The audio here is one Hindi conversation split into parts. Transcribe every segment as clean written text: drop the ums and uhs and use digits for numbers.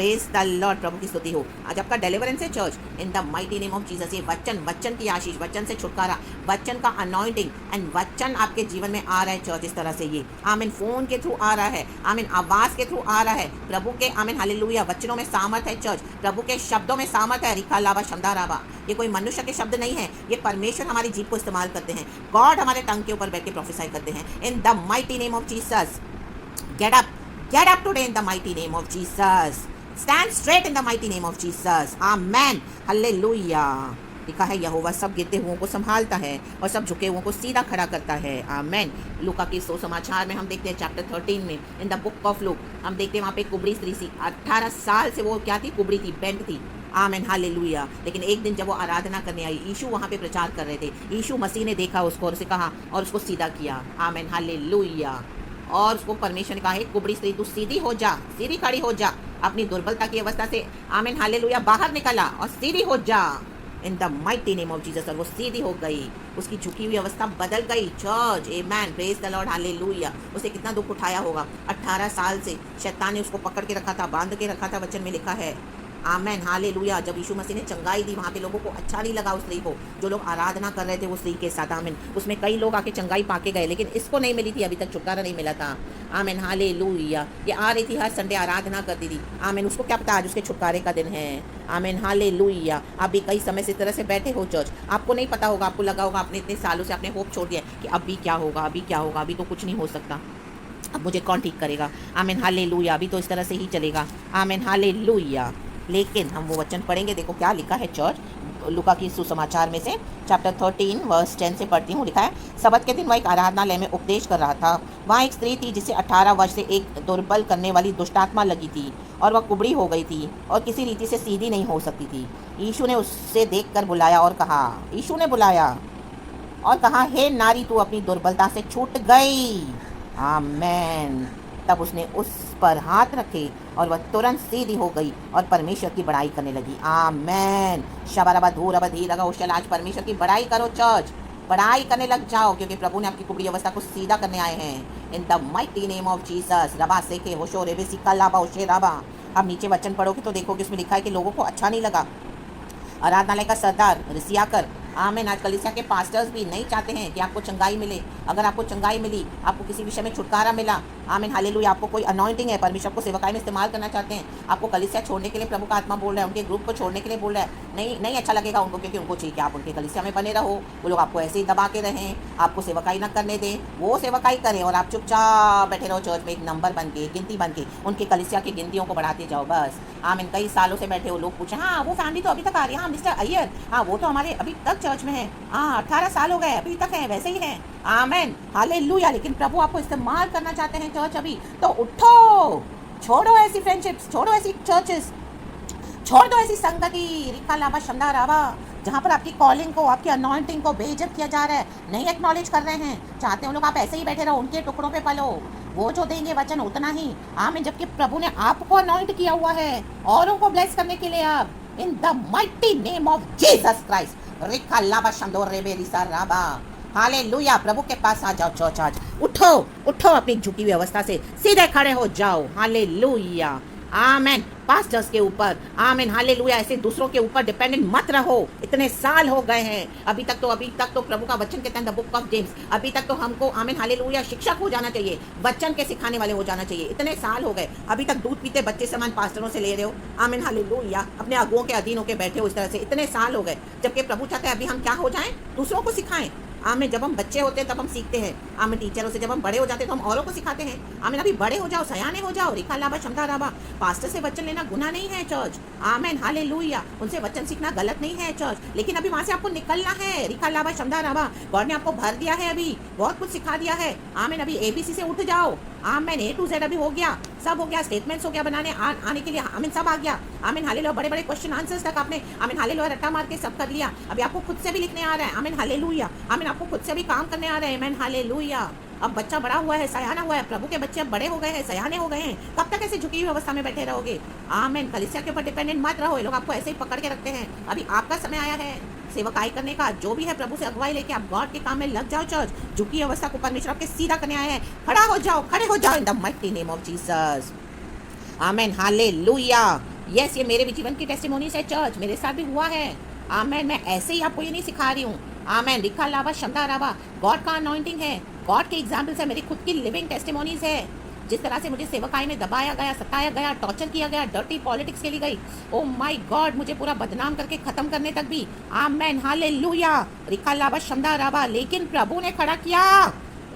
प्रेज द लॉर्ड, प्रभु की स्तुति हो। आज आपका डिलीवरेंस है church, in the mighty name of Jesus. ये वचन की आशीष, वचन से छुटकारा, वचन का अनॉइंटिंग एंड वचन आपके जीवन में आ रहा है चर्च। इस तरह से ये आमीन फोन के थ्रू आ रहा है, आमीन आवाज के थ्रू आ रहा है। प्रभु के आमीन हालेलुया वचनों में सामर्थ है चर्च, प्रभु के शब्दों में सामर्थ है। रिखा लावा शमदा रावा, ये कोई मनुष्य के शब्द नहीं है, ये परमेश्वर हमारी जीभ को इस्तेमाल करते हैं। गॉड हमारे टंग के ऊपर बैठ के प्रोफेसाई करते हैं। इन the mighty name of Jesus, get up today in the mighty name of Jesus. Stand straight in the mighty name of Jesus. Amen. Hallelujah. लिखा है यहोवा सब गिरते हुओं को संभालता है और सब झुके हुओं को सीधा खड़ा करता है। आमेन। लूका के सुसमाचार में हम देखते हैं चैप्टर 13 में, in the book of look हम देखते हैं वहाँ पे कुबड़ी स्त्री सी 18 साल से वो क्या थी, कुबड़ी थी, बेंट थी। Amen hallelujah. लेकिन एक दिन जब वो आराधना करने आई, यीशु वहाँ पे प्रचार कर रहे थे, यीशु मसीह ने देखा उसको और उसे कहा और उसको सीधा किया। Amen hallelujah. और उसको परमेश्वर ने कहा है कुबड़ी स्त्री तू सीधी हो जा, सीधी खड़ी हो जा, अपनी दुर्बलता की अवस्था से आमीन हालेलुया बाहर निकला और सीधी हो जा इन the mighty name of Jesus. और वो सीधी हो गई, उसकी झुकी हुई अवस्था बदल गई। Church amen, praise the lord hallelujah. उसे कितना दुख उठाया होगा, 18 साल से शैतान ने उसको पकड़ के रखा था, बांध के रखा था, वचन में लिखा है। Amen hallelujah. जब यीशु मसीह ने चंगाई दी, वहाँ पे लोगों को अच्छा नहीं लगा उस स्त्री को, जो लोग आराधना कर रहे थे वो स्त्री के साथ। आमीन। उसमें कई लोग आके चंगाई पाके गए, लेकिन इसको नहीं मिली थी, अभी तक छुटकारा नहीं मिला था। आमीन हालेलुया। ये आ रही थी, हर संडे आराधना करती थी। आमीन। उसको क्या पता आज उसके छुटकारे का दिन है। आमीन हालेलुया। आप भी कई समय से इस तरह से बैठे हो चर्च, आपको नहीं पता होगा, आपको लगा होगा आपने इतने सालों से आपने होप छोड़ दिया कि अभी क्या होगा, अभी क्या होगा, अभी तो कुछ नहीं हो सकता, अब मुझे कौन ठीक करेगा। आमीन हालेलुया। अभी तो इस तरह से ही चलेगा। आमीन हालेलुया। लेकिन हम वो वचन पढ़ेंगे, देखो क्या लिखा है चर्च, लूका की सुसमाचार में से चैप्टर 13 वर्स 10 से पढ़ती हूँ। लिखा है सबत के दिन वह एक आराधनालय में उपदेश कर रहा था। वहाँ एक स्त्री थी जिसे 18 वर्ष से एक दुर्बल करने वाली दुष्टात्मा लगी थी और वह कुबड़ी हो गई थी और किसी रीति से सीधी नहीं हो सकती थी। यीशु ने उससे देखकर बुलाया और कहा, यीशु ने बुलाया और कहा, हे नारी तू अपनी दुर्बलता से छूट गई। आमेन। तब उसने उस पर हाथ रखे और वह तुरंत सीधी हो गई और परमेश्वर की बड़ाई करने लगी। आमेन। शबरबा धूर अबधी लगा उशल। आज परमेश्वर की बड़ाई करो चर्च, बड़ाई करने लग जाओ, क्योंकि प्रभु ने आपकी कुबड़ी अवस्था को सीधा करने आए हैं। इन the mighty name of Jesus. रबा से के होशो रे बेसिका लाबा उशे राबा। अब नीचे वचन पढ़ोगे तो देखोगे उसमें लिखा है कि लोगों को अच्छा नहीं लगा। आराधनालय का सरदार रिसियाकर, आमीन, आज कलीसिया के पास्टर्स भी नहीं चाहते हैं कि आपको चंगाई मिले। अगर आपको चंगाई मिली, आपको किसी विषय में छुटकारा मिला, आमीन हालेलुया, आपको कोई अनॉइंटिंग है, परमेश्वर को सेवकाई में इस्तेमाल करना चाहते हैं, आपको कलीसिया छोड़ने के लिए प्रभु का आत्मा बोल रहा है, उनके ग्रुप को छोड़ने के लिए बोल रहा है, नहीं अच्छा लगेगा उनको, क्योंकि उनको चाहिए कि आप उनके कलीसिया में बने रहो, वो लोग आपको ऐसे ही दबा के रहें, आपको सेवकाई ना करने दें, वो सेवकाई करें और आप चुपचाप बैठे रहो चर्च में, एक नंबर बन के, गिनती बन के, उनके कलीसिया की गिनतियों को बढ़ाते जाओ बस। आमीन। कई सालों से बैठे हो, लोग पूछे, हाँ वो फैमिली तो अभी तक आ रही है, हाँ मिस्टर अय्यर, हाँ वो तो हमारे अभी तक चर्च में है, हाँ 18 साल हो गए, अभी तक है, वैसे ही है। Amen hallelujah. लेकिन प्रभु आपको इस्तेमाल करना चाहते हैं चर्च अभी, तो उठो, छोड़ो ऐसी फ्रेंडशिप्स, छोड़ो ऐसी चर्चेस, छोड़ दो ऐसी संगति, रिका लावा शमदा रावा, जहाँ पर आपकी कॉलिंग को, आपकी अनॉइंटिंग को बेइज्जत किया जा रहा है, नहीं एक्नॉलेज कर रहे हैं, चाहते हैं लोग आप ऐसे ही बैठे रहो, उनके टुकड़ों पे पलो, वो जो देंगे वचन उतना ही। आमीन। जबकि प्रभु ने आपको अनॉइंट किया हुआ है औरों को ब्लेस करने के लिए। आप in the mighty name of Jesus Christ. रिका लावा शमदो रेबे रिसा राबा। हालेलुया। प्रभु के पास आ जाओ चर्च, आज उठो, उठो, अपनी झुकी हुई अवस्था से सीधे खड़े हो जाओ। हालेलुया। आमेन। पास्टर्स के ऊपर, आमीन हालेलुया, ऐसे दूसरों के ऊपर डिपेंडेंट मत रहो। इतने साल हो गए हैं, अभी तक तो प्रभु का वचन कहता है द बुक ऑफ जेम्स, अभी तक तो हमको आमीन हालेलुया शिक्षक हो जाना चाहिए, वचन के सिखाने वाले हो जाना चाहिए। इतने साल हो गए, अभी तक दूध पीते बच्चे समान पास्टरों से ले रहे हो। आमीन हालेलुया। अपने अगुओं के अधीन होकर बैठे हो इस तरह से, इतने साल हो गए, जबकि प्रभु चाहते हैं अभी हम क्या हो जाएं, दूसरों को सिखाएं। आमीन। जब हम बच्चे होते हैं तब हम सीखते हैं, आमीन, टीचरों से। जब हम बड़े हो जाते हैं तो हम औरों को सिखाते हैं। आमीन। अभी बड़े हो जाओ, सयाने हो जाओ। रिका लाबा शमदा राबा। पास्टर से वचन लेना गुनाह नहीं है चर्च। आमीन हालेलुया। उनसे वचन सीखना गलत नहीं है चर्च, लेकिन अभी वहां से आपको निकलना है। रिका लाबा शमदा राबा। गॉड ने आपको भर दिया है, अभी बहुत कुछ सिखा दिया है। आमीन। अभी ABC से उठ जाओ। आमीन। A to Z अभी हो गया, सब हो गया, स्टेटमेंट्स हो गया बनाने आने के लिए। आमीन। सब आ गया। आमीन हालेलुया। बड़े बड़े क्वेश्चन आंसर्स तक आपने आमीन हालेलुया रट्टा मार के सब कर लिया। अभी आपको खुद से भी लिखने आ रहा है। आमीन हालेलुया। आमीन। आपको खुद से भी काम करने आ रहे हैं। आमीन हालेलुया। अब बच्चा बड़ा हुआ है, सयाना हुआ है, प्रभु के बच्चे अब बड़े हो गए हैं, सयाने हो गए हैं। कब तक ऐसे झुकी हुई अवस्था में बैठे रहोगे? आमीन। कलीसिया के ऊपर डिपेंडेंट मत रहो, ये लोग आपको ऐसे ही पकड़ के रखते हैं। अभी आपका समय आया है सेवकाई करने का, जो भी है प्रभु से अगुवाई लेके आप गॉड के काम में लग जाओ चर्च। झुकी अवस्था को परमेश्वर आपके सीधा करने आए हैं। खड़ा हो जाओ, खड़े हो जाओ इन the mighty name of Jesus. आमीन हालेलुया। यस, ये मेरे भी जीवन की टेस्टिमोनीज है चर्च, मेरे साथ भी हुआ है। आमेन। मैं ऐसे ही आपको ये नहीं सिखा रही हूँ। आमेन। रिखा लावा शमदा रावा, गॉड का अनॉइंटिंग है, गॉड के एग्जाम्पल्स है, मेरी खुद की लिविंग टेस्टिमोनीज है। जिस तरह से मुझे सेवकाई में दबाया गया, सताया गया, टॉर्चर किया गया, डर्टी पॉलिटिक्स के लिए गई, ओ माय गॉड, मुझे पूरा बदनाम करके खत्म करने तक भी। आमेन, हालेलुया। रिखा लावा शमदा रावा, लेकिन प्रभु ने खड़ा किया।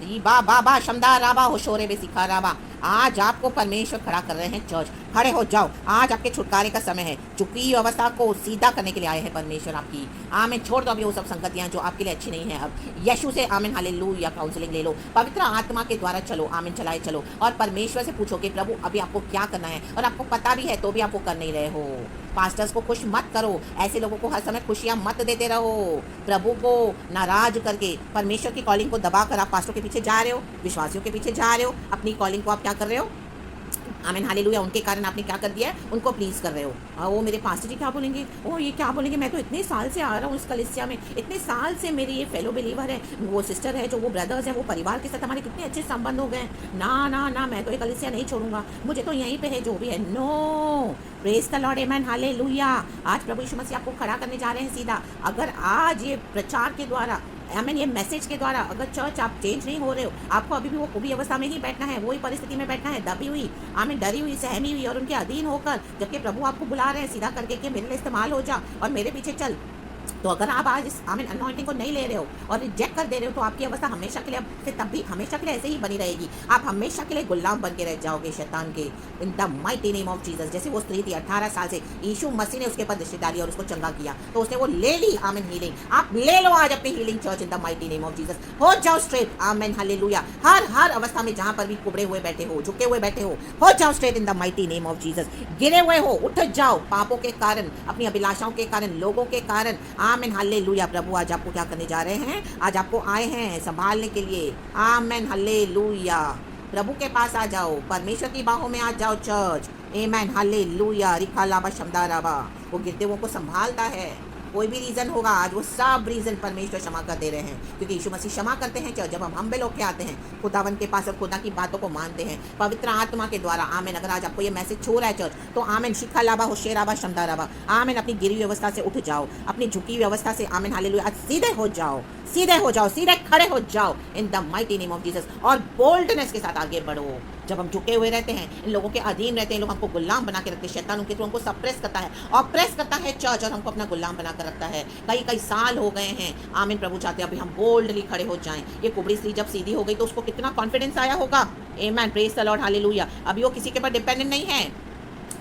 रीबा बाबा शमदा रावा होशोरे बे सिखा रावा। आज आपको परमेश्वर खड़ा कर रहे हैं चर्च, खड़े हो जाओ। आज आपके छुटकारे का समय है। झुकी हुई अवस्था को सीधा करने के लिए आए हैं परमेश्वर आपकी। आमेन। छोड़ दो अभी वो सब संगतियां जो आपके लिए अच्छी नहीं है। अब यीशु से आमेन हालेलुया काउंसलिंग ले लो, पवित्र आत्मा के द्वारा चलो। आमेन। चलाए चलो और परमेश्वर से पूछो कि प्रभु अभी आपको क्या करना है, और आपको पता भी है तो भी आपको कर नहीं रहे हो। पास्टर्स को खुश मत करो, ऐसे लोगों को हर समय खुशियां मत देते रहो। प्रभु को नाराज करके परमेश्वर की कॉलिंग को दबा कर आप पास्टर के पीछे जा रहे हो, विश्वासियों के पीछे जा रहे हो। अपनी कॉलिंग को आप क्या कर रहे हो? आमीन हालेलुया। उनके कारण आपने क्या कर दिया है? उनको प्लीज कर रहे हो। वो मेरे पास्टर जी क्या बोलेंगे, ओ ये क्या बोलेंगे, मैं तो इतने साल से आ रहा हूँ इस कलीसिया में, इतने साल से मेरी ये फेलो बिलीवर है, वो सिस्टर है, जो वो ब्रदर्स है, वो परिवार के साथ हमारे कितने अच्छे संबंध हो गए। ना ना ना, मैं तो ये कलीसिया नहीं छोड़ूंगा, मुझे तो यहीं पे है जो भी है। नो, प्रेज द लॉर्ड, आमीन हालेलुया। आज प्रभु यीशु मसीह आपको खड़ा करने जा रहे हैं सीधा। अगर आज ये प्रचार के द्वारा, आमीन, ये मैसेज के द्वारा अगर चर्च आप चेंज नहीं हो रहे हो, आपको अभी भी वो कुबी अवस्था में ही बैठना है, वही परिस्थिति में बैठना है, दबी हुई, आमीन, डरी हुई, सहमी हुई और उनके अधीन होकर, जबकि प्रभु आपको बुला रहे हैं सीधा करके कि मेरे लिए इस्तेमाल हो जा और मेरे पीछे चल, तो अगर आप आज इस आमीन अनॉइंटिंग को नहीं ले रहे हो और रिजेक्ट कर दे रहे हो, तो आपकी अवस्था हमेशा के लिए, अब से तब भी हमेशा के लिए ऐसे ही बनी रहेगी। आप हमेशा के लिए गुलाम बन के रह जाओगे शैतान के, इन the mighty name of Jesus. जैसे वो स्त्री थी 18 साल से, यीशु मसीह ने उसके ऊपर दृष्टि डाली और उसको चंगा किया, तो उसने वो ले ली। आमीन हीलिंग, आप ले लो आज अपनी healing church in the mighty name of Jesus. हो जाओ स्ट्रेट, आमीन हालेलुया। हर अवस्था में जहां पर भी कुबड़े हुए बैठे हो, झुके हुए बैठे हो जाओ straight in the mighty name of Jesus. गिरे हुए हो, उठ जाओ, पापों के कारण, अपनी अभिलाषाओं के कारण, लोगों के कारण। आमीन हालेलुया। प्रभु आज आपको क्या करने जा रहे हैं? आज आपको आए हैं संभालने के लिए। आमीन हालेलुया। प्रभु के पास आ जाओ, परमेश्वर की बाहों में आ जाओ चर्च। आमीन हालेलुया। रिखा लाबा शमदा राबा, वो गिरते हुए को संभालता है। कोई भी रीजन होगा, आज वो सब रीजन परमेश्वर क्षमा कर दे रहे हैं, क्योंकि यीशु मसीह क्षमा करते हैं जब हम हम्बल होकर आते हैं खुदावन के पास और खुदा की बातों को मानते हैं पवित्र आत्मा के द्वारा। आमीन। अगर आज आपको ये मैसेज छू रहा है चर्च, तो आमीन शिखा लाबा होशेराबा शमदा राबा, आमीन, अपनी गिरी हुई अवस्था से उठ जाओ, अपनी झुकी हुई अवस्था से, आमीन हालेलुया, आज सीधे हो जाओ, सीधे हो जाओ, सीधे खड़े हो जाओ इन the mighty name of Jesus, और बोल्डनेस के साथ आगे बढ़ो। जब हम झुके हुए रहते हैं, इन लोगों के अधीन रहते हैं, लोग हमको गुलाम बना के रखते हैं, शैतान उनके थ्रू हमको सप्रेस करता है, ऑप्रेस करता है चर्च, और हमको अपना गुलाम बना कर रखता है। कई साल हो गए हैं। आमीन। प्रभु चाहते हैं अभी हम बोल्डली खड़े हो जाएं। ये कुबड़ी स्त्री जब सीधी हो गई तो उसको कितना कॉन्फिडेंस आया होगा। आमीन, प्रेज द लॉर्ड हालेलुया। अभी वो किसी के ऊपर डिपेंडेंट नहीं है,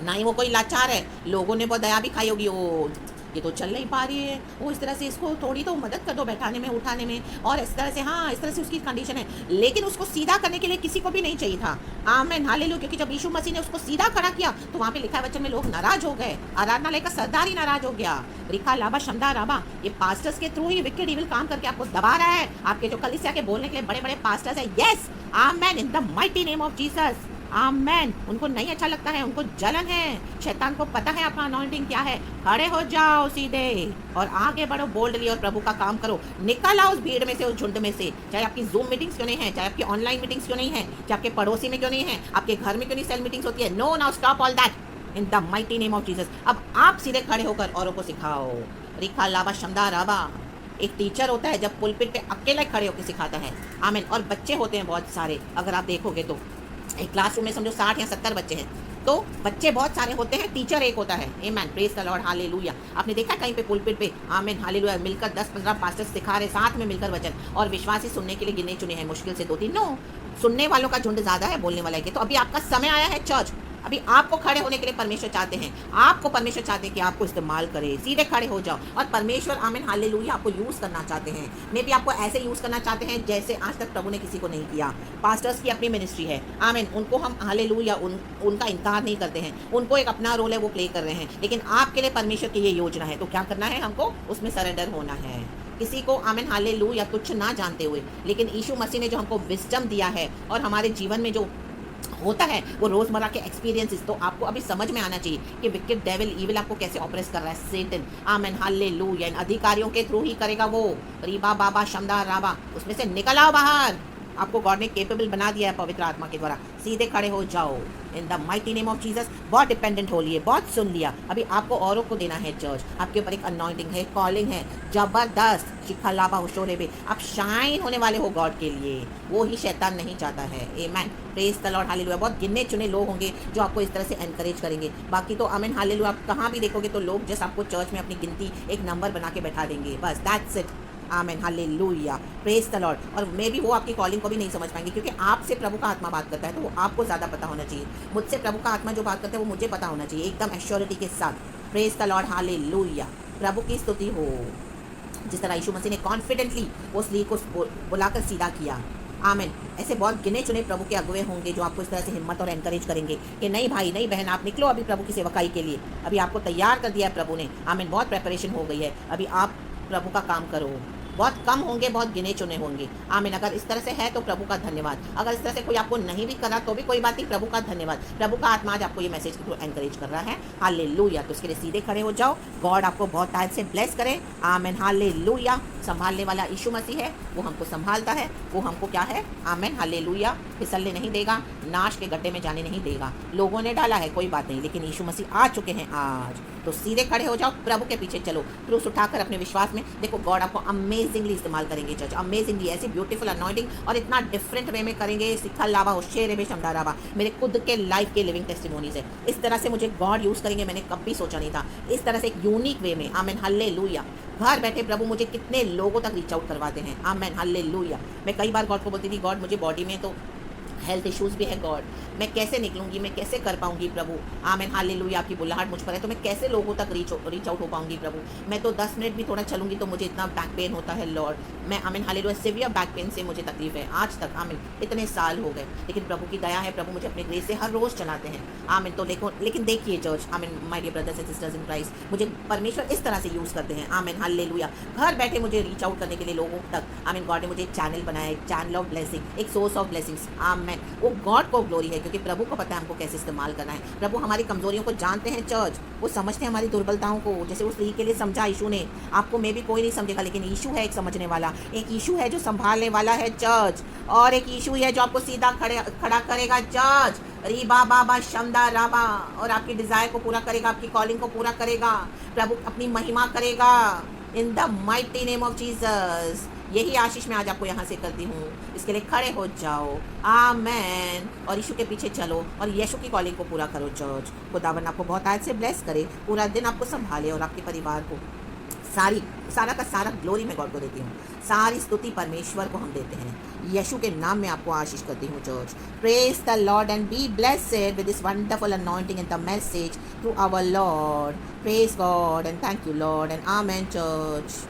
ना ही वो कोई लाचार है। लोगों ने बहुत दया भी खाई होगी, ओ ये तो चल नहीं पा रही है, वो इस तरह से इसको थोड़ी तो मदद कर दो बैठाने में, उठाने में, और इस तरह से, हाँ इस तरह से उसकी कंडीशन है। लेकिन उसको सीधा करने के लिए किसी को भी नहीं चाहिए था। आमीन हालेलुया। क्योंकि जब यीशु मसीह ने उसको सीधा खड़ा किया, तो वहाँ पे लिखा है वचन में, लोग नाराज हो गए, आराधनालय का सरदार ही नाराज हो गया। रिखा लाबा शमदा राबा, ये पास्टर्स के थ्रू ही विकेड इविल काम करके आपको दबा रहा है। आपके जो कलीसिया के बोलने के लिए बड़े बड़े पास्टर्स है, yes amen, in the mighty name of Jesus, amen, उनको नहीं अच्छा लगता है, उनको जलन है। शैतान को पता है आपका अनॉइंटिंग क्या है। खड़े हो जाओ सीधे और आगे बढ़ो बोल्डली और प्रभु का काम करो। निकल आओ उस भीड़ में से, उस झुंड में से, चाहे आपकी जूम मीटिंग्स क्यों नहीं है, चाहे आपकी ऑनलाइन मीटिंग्स क्यों नहीं है, चाहे आपके पड़ोसी में क्यों नहीं है, आपके घर में क्यों नहीं सेल मीटिंग्स होती है। No, now stop all that in the mighty name of Jesus. अब आप सीधे खड़े होकर औरों को सिखाओ। रिखा लाबा शमदा राबा। एक टीचर होता है जब पुलपिट पे अकेले खड़े होकर सिखाता है। आमीन। और बच्चे होते हैं बहुत सारे, अगर आप देखोगे तो एक क्लासरूम में समझो 60 या 70 बच्चे हैं, तो बच्चे बहुत सारे होते हैं, टीचर एक होता है। आमीन, प्रेज द लॉर्ड हालेलुया। आपने देखा कहीं पे पुलपिट पे, आमीन हालेलुया, मिलकर 10-15 पास्टर्स सिखा रहे साथ में मिलकर वचन, और विश्वासी सुनने के लिए गिने चुने हैं, मुश्किल से 2-3। नो, सुनने वालों का झुंड ज्यादा है, बोलने वाला है। तो अभी आपका समय आया है चर्च, अभी आपको खड़े होने के लिए परमेश्वर चाहते हैं। आपको परमेश्वर चाहते हैं कि आपको इस्तेमाल करे, सीधे खड़े हो जाओ। और परमेश्वर आमीन हालेलुया आपको यूज करना चाहते हैं। मे भी आपको ऐसे यूज करना चाहते हैं जैसे आज तक प्रभु ने किसी को नहीं किया। पास्टर्स की अपनी मिनिस्ट्री है, आमीन, उनको हम हालेलुया उनका इनकार नहीं करते हैं, उनको एक अपना रोल है वो प्ले कर रहे हैं। लेकिन आपके लिए परमेश्वर की ये योजना है, तो क्या करना है, हमको उसमें सरेंडर होना है। किसी को आमीन हालेलुया तुच्छ ना जानते हुए, लेकिन यीशु मसीह ने जो हमको विजडम दिया है और हमारे जीवन में जो होता है वो रोजमर्रा के एक्सपीरियंसेस, तो आपको अभी समझ में आना चाहिए कि विकेड डेविल ईविल आपको कैसे ऑपरेट कर रहा है। सेटन आमीन हालेलुया इन अधिकारियों के थ्रू ही करेगा वो। रीबा बाबा शमदा राबा, उसमें से निकल आओ बाहर। आपको गॉड ने केपेबल बना दिया है पवित्र आत्मा के द्वारा। सीधे खड़े हो जाओ इन the mighty name of Jesus. बहुत डिपेंडेंट हो लिए, बहुत सुन लिया, अभी आपको औरों को देना है चर्च। आपके ऊपर एक अनॉइंटिंग है, कॉलिंग है जबरदस्त। शिखा लाभा होशोरे बे, आप शाइन होने वाले हो गॉड के लिए, वो ही शैतान नहीं चाहता है। आमेन, प्रेज द लॉर्ड, हालेलुया। बहुत गिने चुने लोग होंगे जो आपको इस तरह से एनकरेज करेंगे, बाकी तो आमेन हालेलुया। आप कहाँ भी देखोगे तो लोग जस्ट आपको चर्च में अपनी गिनती एक नंबर बना के बैठा देंगे, बस that's it. Amen hallelujah, praise the Lord. और मे भी वो आपकी कॉलिंग को भी नहीं समझ पाएंगे, क्योंकि आपसे प्रभु का आत्मा बात करता है तो वो आपको ज़्यादा पता होना चाहिए। मुझसे प्रभु का आत्मा जो बात करता है वो मुझे पता होना चाहिए, एकदम एश्योरिटी के साथ। Praise the lord, hallelujah. प्रभु की स्तुति हो। जिस तरह यीशु मसीह ने कॉन्फिडेंटली उस स्त्री को बुलाकर सीधा किया। आमेन। ऐसे बहुत गिने चुने प्रभु के अगुए होंगे जो आपको इस तरह से हिम्मत और एनकरेज करेंगे कि नहीं भाई, नहीं बहन, आप निकलो अभी प्रभु की सेवकाई के लिए। अभी आपको तैयार कर दिया है प्रभु ने। आमेन, बहुत प्रेपरेशन हो गई है, अभी आप प्रभु का काम करो। बहुत कम होंगे, बहुत गिने चुने होंगे। आमीन। अगर इस तरह से है तो प्रभु का धन्यवाद। अगर इस तरह से कोई आपको नहीं भी करा तो भी कोई बात नहीं, प्रभु का धन्यवाद। प्रभु का आत्मा आज आपको ये मैसेज के थ्रू एनकरेज कर रहा है। हालेलुया। तो इसके लिए सीधे खड़े हो जाओ। गॉड आपको बहुत टाइम से ब्लेस करे। आमीन, हालेलुया। संभालने वाला यीशु मसीह है, वो हमको संभालता है, वो हमको क्या है, आमीन हालेलुया, फिसलने नहीं देगा, नाश के गड्ढे में जाने नहीं देगा। लोगों ने डाला है कोई बात नहीं, लेकिन यीशु मसीह आ चुके हैं आज। तो सीधे खड़े हो जाओ, प्रभु के पीछे चलो, क्रूस उठाकर अपने विश्वास में देखो गॉड आपको अमेजिंगली इस्तेमाल करेंगे चर्च, अमेजिंगली। ऐसी ब्यूटीफुल अनॉइंटिंग और इतना डिफरेंट वे में करेंगे। सिखा लावा होशेरे बे शमदा रावा, मेरे खुद के लाइफ के लिविंग टेस्टिमोनीज है। इस तरह से मुझे गॉड यूज़ करेंगे, मैंने कभी सोचा नहीं था। इस तरह से एक यूनिक वे में, आमीन हालेलुया। घर बैठे प्रभु मुझे कितने लोगों तक रीच आउट करवाते हैं। आमीन हालेलुया। मैं कई बार गॉड को बोलती थी, गॉड मुझे बॉडी में तो हेल्थ इश्यूज़ भी है, गॉड मैं कैसे निकलूंगी, मैं कैसे कर पाऊंगी प्रभु। आमीन हालेलुया। आपकी बुलाहट मुझ पर है तो मैं कैसे लोगों तक रीच आउट हो पाऊंगी प्रभु। मैं तो 10 मिनट भी थोड़ा चलूंगी तो मुझे इतना बैक पेन होता है लॉर्ड। मैं आमीन हालेलुया, सिवियर बैक पेन से मुझे तकलीफ है आज तक। आमीन, इतने साल हो गए, लेकिन प्रभु की दया है, प्रभु मुझे अपने ग्रेस से हर रोज़ चलाते हैं। आमीन। तो लेकिन देखिए church, amen my dear brothers and sisters in Christ, मुझे परमेश्वर इस तरह से यूज़ करते हैं। आमीन हालेलुया। घर बैठे मुझे रीच आउट करने के लिए लोगों तक, आमीन गॉड ने मुझे एक चैनल बनाया, एक चैनल ऑफ ब्लेसिंग, एक सोर्स ऑफ ब्लेसिंग्स। आमीन। वो गॉड को ग्लोरी है, क्योंकि प्रभु को पता है हमको कैसे इस्तेमाल करना है। प्रभु हमारी कमजोरियों को जानते हैं चर्च, वो समझते हैं हमारी दुर्बलताओं को। जैसे उस स्त्री के लिए समझा यीशु ने, आपको में भी कोई नहीं समझेगा, लेकिन यीशु है एक समझने वाला, एक यीशु है जो संभालने वाला है चर्च, और एक यीशु है जो आपको सीधा खड़ा करेगा चर्च। री बाबा शमदा राबा, और आपकी डिजायर को पूरा करेगा, आपकी कॉलिंग को पूरा करेगा। प्रभु अपनी महिमा करेगा इन the mighty name of Jesus. यही आशीष मैं आज आपको यहाँ से करती हूँ। इसके लिए खड़े हो जाओ, आमेन, और यीशु के पीछे चलो और यीशु की कॉलिंग को पूरा करो चर्च। खुदावन आपको बहुत आज से ब्लेस करे, पूरा दिन आपको संभाले और आपके परिवार को। सारा का सारा ग्लोरी मैं गॉड को देती हूँ, सारी स्तुति परमेश्वर को हम देते हैं। यीशु के नाम में आपको आशीष करती हूँ church. Praise the Lord and be blessed with this wonderful anointing in the message through our Lord. Praise God and thank you Lord and amen church.